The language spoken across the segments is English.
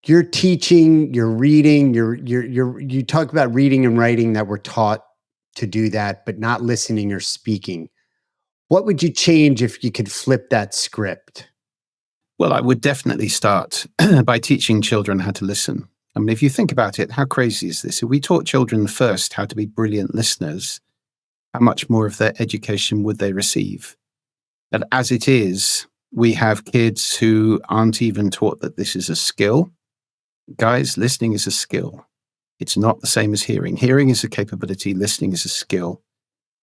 you're teaching, you're reading, you talk about reading and writing that we're taught to do that, but not listening or speaking. What would you change if you could flip that script? Well, I would definitely start by teaching children how to listen. I mean, if you think about it, how crazy is this? If we taught children first how to be brilliant listeners, how much more of their education would they receive? And as it is, we have kids who aren't even taught that this is a skill. Guys, listening is a skill. It's not the same as hearing. Hearing is a capability, listening is a skill.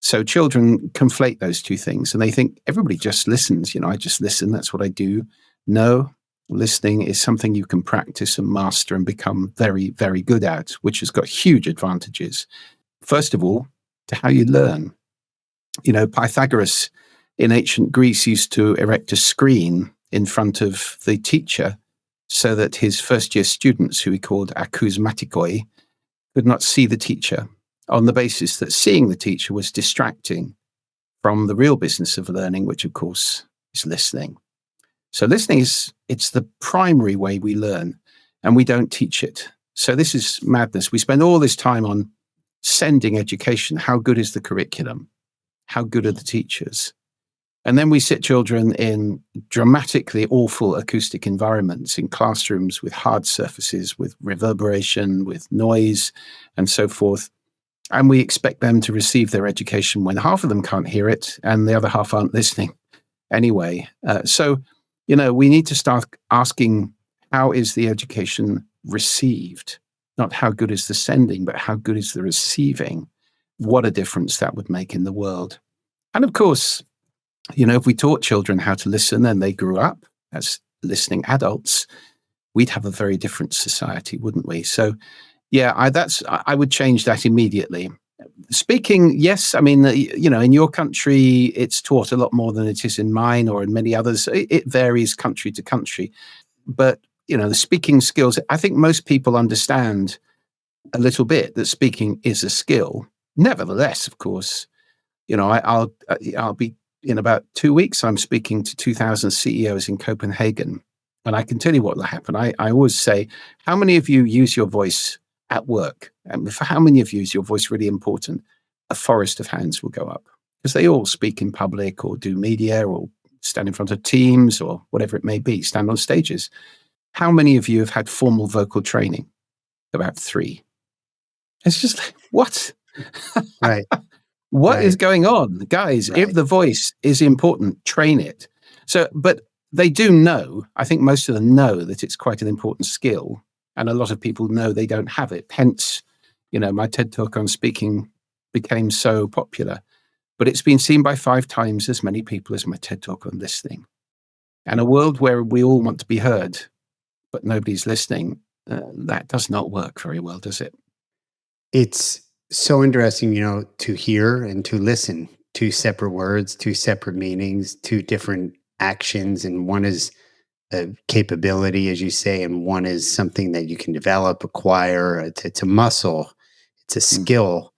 So children conflate those two things and they think everybody just listens. I just listen. That's what I do. No, listening is something you can practice and master and become very, very good at, which has got huge advantages. First of all, to how you learn. Pythagoras in ancient Greece used to erect a screen in front of the teacher so that his first-year students, who he called acousmatikoi, could not see the teacher, on the basis that seeing the teacher was distracting from the real business of learning, which, of course, is listening. So listening it's the primary way we learn, and we don't teach it. So this is madness. We spend all this time on sending education. How good is the curriculum? How good are the teachers? And then we sit children in dramatically awful acoustic environments, in classrooms with hard surfaces, with reverberation, with noise, and so forth. And we expect them to receive their education when half of them can't hear it and the other half aren't listening anyway. So we need to start asking, how is the education received? Not how good is the sending, but how good is the receiving? What a difference that would make in the world. And of course, if we taught children how to listen and they grew up as listening adults, we'd have a very different society, wouldn't we? So, yeah, I would change that immediately. Speaking, yes, I mean, in your country, it's taught a lot more than it is in mine or in many others. It varies country to country. But, the speaking skills, I think most people understand a little bit that speaking is a skill. Nevertheless, of course, I'll be, in about 2 weeks, I'm speaking to 2,000 CEOs in Copenhagen. And I can tell you what will happen. I always say, how many of you use your voice at work? And for how many of you is your voice really important? A forest of hands will go up, because they all speak in public or do media or stand in front of teams or whatever it may be, stand on stages. How many of you have had formal vocal training? About 3. It's just like, what? Right. What is going on? Guys, if the voice is important, train it. So, but they do know, I think most of them know that it's quite an important skill. And a lot of people know they don't have it. Hence, my TED Talk on speaking became so popular. But it's been seen by 5 times as many people as my TED Talk on listening. And a world where we all want to be heard, but nobody's listening, that does not work very well, does it? It's so interesting, to hear and to listen. 2 separate words, 2 separate meanings, 2 different actions. And one is a capability, as you say, and one is something that you can develop, acquire. It's a muscle. It's a skill.